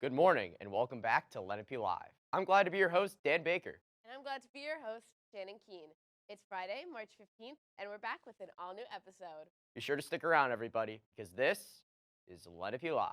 Good morning and welcome back to Lenape Live. I'm glad to be your host, Dan Baker. And I'm glad to be your host, Shannon Keen. It's Friday, March 15th, and we're back with an all-new episode. Be sure to stick around, everybody, because this is Lenape Live.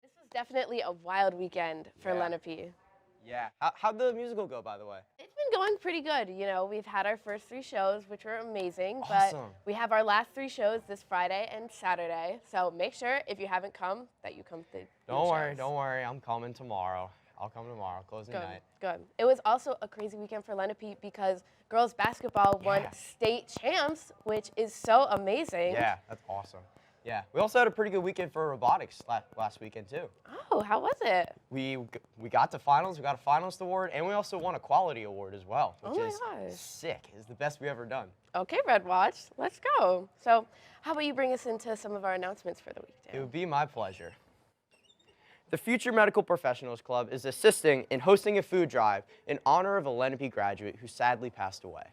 This was definitely a wild weekend for Yeah. Lenape. Yeah. How'd the musical go, by the way? It's been going pretty good. You know, we've had our first 3 shows, which were amazing, Awesome. but we have our last 3 shows this Friday and Saturday. So make sure, if you haven't come, that you come to the Don't worry. I'm coming tomorrow. I'll come tomorrow, closing Good, night. good. It was also a crazy weekend for Lenape because girls basketball won Yeah. state champs, which is so amazing. Yeah, that's awesome. Yeah. We also had a pretty good weekend for robotics last weekend, too. Oh, how was it? We got to finals, we got a finalist award, and we also won a quality award as well, which Oh my is gosh. sick. It's the best we've ever done. Okay, Red Watch, let's go. So, how about you bring us into some of our announcements for the week, It Dan? would be my pleasure. The Future Medical Professionals Club is assisting in hosting a food drive in honor of a Lenape graduate who sadly passed away.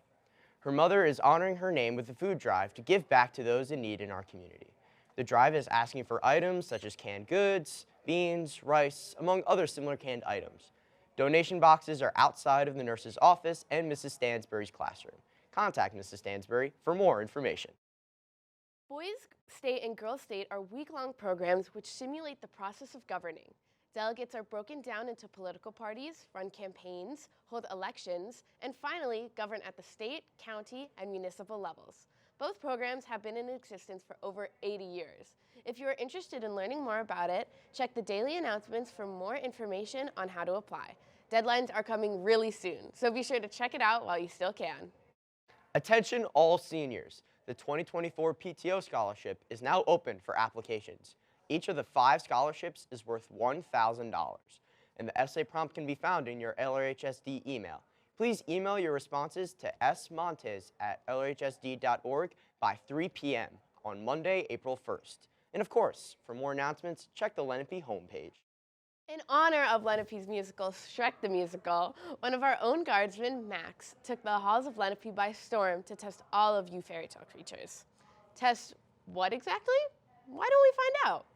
Her mother is honoring her name with a food drive to give back to those in need in our community. The drive is asking for items such as canned goods, beans, rice, among other similar canned items. Donation boxes are outside of the nurse's office and Mrs. Stansbury's classroom. Contact Mrs. Stansbury for more information. Boys State and Girls State are week-long programs which simulate the process of governing. Delegates are broken down into political parties, run campaigns, hold elections, and finally govern at the state, county, and municipal levels. Both programs have been in existence for over 80 years. If you are interested in learning more about it, check the daily announcements for more information on how to apply. Deadlines are coming really soon, so be sure to check it out while you still can. Attention all seniors. The 2024 PTO scholarship is now open for applications. Each of the 5 scholarships is worth $1,000, and the essay prompt can be found in your LRHSD email. Please email your responses to smontes@lrhsd.org by 3 p.m. on Monday, April 1st. And of course, for more announcements, check the Lenape homepage. In honor of Lenape's musical, Shrek the Musical, one of our own guardsmen, Max, took the halls of Lenape by storm to test all of you fairy tale creatures. Test what exactly? Why don't we find out?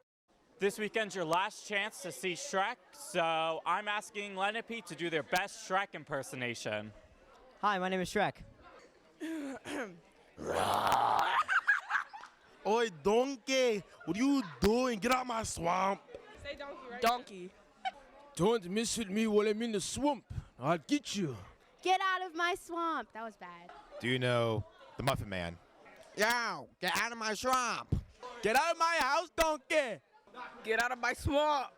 This weekend's your last chance to see Shrek, so I'm asking Lenape to do their best Shrek impersonation. Hi, my name is Shrek. Oi, donkey, what are you doing? Get out my swamp. Say donkey, right? Donkey. Don't mess with me while I'm in the swamp. I'll get you. Get out of my swamp. That was bad. Do you know the Muffin Man? Yo, get out of my swamp. Get out of my house, donkey. Get out of my swamp.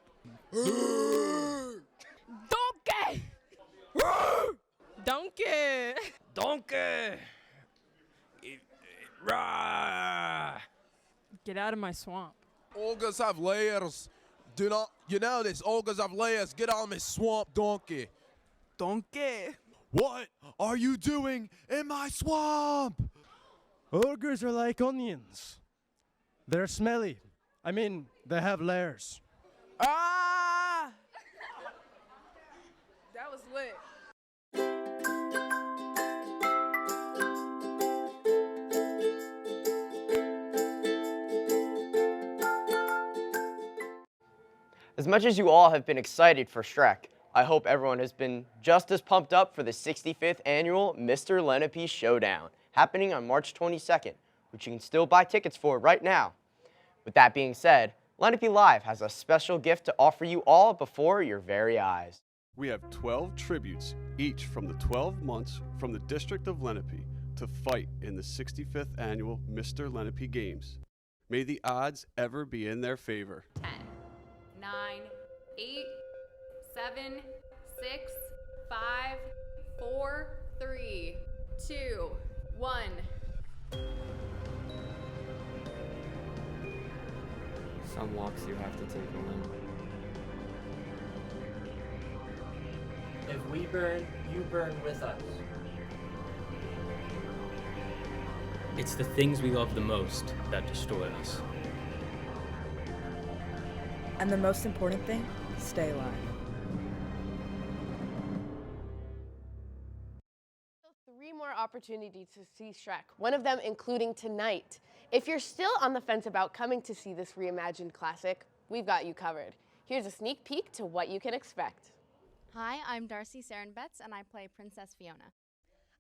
Donkey! Donkey. Donkey. Rah. Get out of my swamp. Ogres have layers. Do not, you know this. Ogres have layers. Get out of my swamp, donkey. Donkey. What are you doing in my swamp? Ogres are like onions. They're smelly. They have layers. Ah! That was lit. As much as you all have been excited for Shrek, I hope everyone has been just as pumped up for the 65th annual Mr. Lenape Showdown, happening on March 22nd, which you can still buy tickets for right now. With that being said, Lenape Live has a special gift to offer you all before your very eyes. We have 12 tributes, each from the 12 months from the District of Lenape, to fight in the 65th annual Mr. Lenape Games. May the odds ever be in their favor. 10, 9, 8, 7, 6, 5, 4, 3, 2, 1. Some walks you have to take alone. If we burn, you burn with us. It's the things we love the most that destroy us. And the most important thing, stay alive. Three more opportunities to see Shrek, one of them including tonight. If you're still on the fence about coming to see this reimagined classic, we've got you covered. Here's a sneak peek to what you can expect. Hi, I'm Darcy Sarenbetz, and I play Princess Fiona.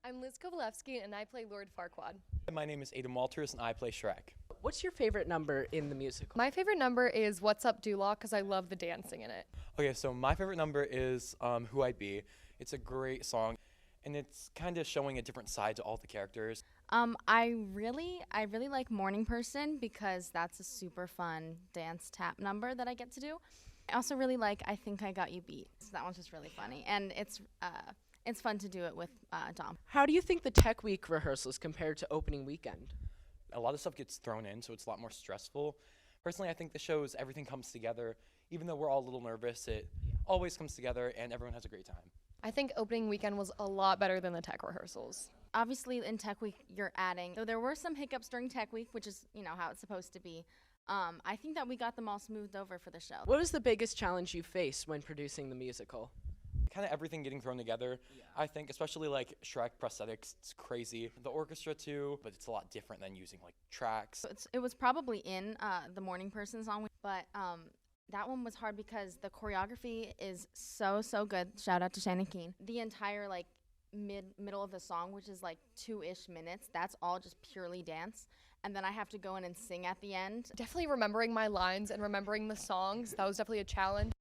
I'm Liz Kovalevsky, and I play Lord Farquaad. My name is Aidan Walters, and I play Shrek. What's your favorite number in the musical? My favorite number is What's Up, Dulaw, because I love the dancing in it. Okay, so my favorite number is Who I'd Be. It's a great song, and it's kind of showing a different side to all the characters. I really like Morning Person because that's a super fun dance tap number that I get to do. I also really like I Think I Got You Beat. So that one's just really funny, and it's fun to do it with Dom. How do you think the Tech Week rehearsals compare to opening weekend? A lot of stuff gets thrown in, so it's a lot more stressful. Personally, I think the shows, everything comes together. Even though we're all a little nervous, it always comes together, and everyone has a great time. I think opening weekend was a lot better than the tech rehearsals. Obviously, in Tech Week, you're adding. So there were some hiccups during Tech Week, which is, how it's supposed to be. I think that we got them all smoothed over for the show. What was the biggest challenge you faced when producing the musical? Kind of everything getting thrown together. Yeah. I think especially like Shrek prosthetics, it's crazy. The orchestra too, but it's a lot different than using like tracks. It was probably in the Morning Person song, but that one was hard because the choreography is so good. Shout out to Shannon and Dan. The entire like middle of the song, which is like 2-ish minutes, that's all just purely dance. And then I have to go in and sing at the end. Definitely remembering my lines and remembering the songs, that was definitely a challenge.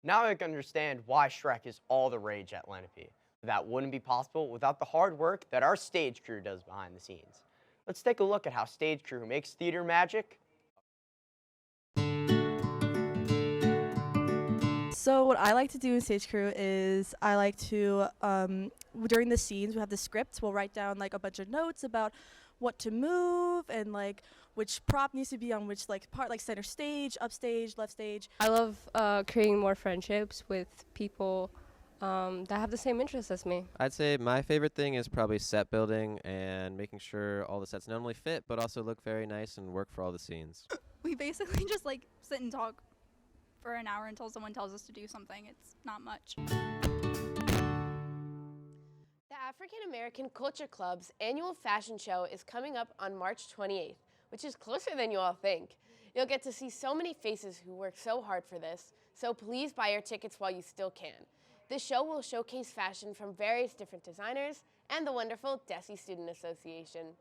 Now I can understand why Shrek is all the rage at Lenape. That wouldn't be possible without the hard work that our stage crew does behind the scenes. Let's take a look at how stage crew makes theater magic. So what I like to do in stage crew is I like to, during the scenes, we have the script. We'll write down like a bunch of notes about what to move and like which prop needs to be on which like part, like center stage, upstage, left stage. I love creating more friendships with people that have the same interests as me. I'd say my favorite thing is probably set building and making sure all the sets not only fit but also look very nice and work for all the scenes. We basically just like sit and talk for an hour until someone tells us to do something. It's not much. The African American Culture Club's annual fashion show is coming up on March 28th, which is closer than you all think. You'll get to see so many faces who work so hard for this, so please buy your tickets while you still can. This show will showcase fashion from various different designers and the wonderful Desi Student Association.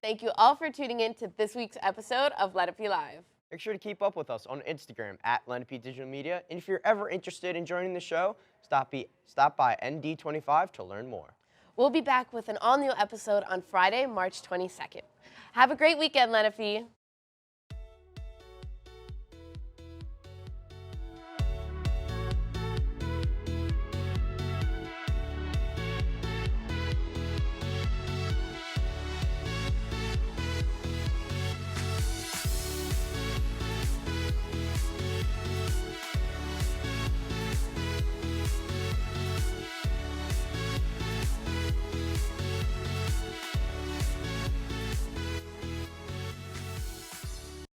Thank you all for tuning in to this week's episode of Let It Be Live. Make sure to keep up with us on Instagram at Lenape Digital Media. And if you're ever interested in joining the show, stop by ND25 to learn more. We'll be back with an all-new episode on Friday, March 22nd. Have a great weekend, Lenape.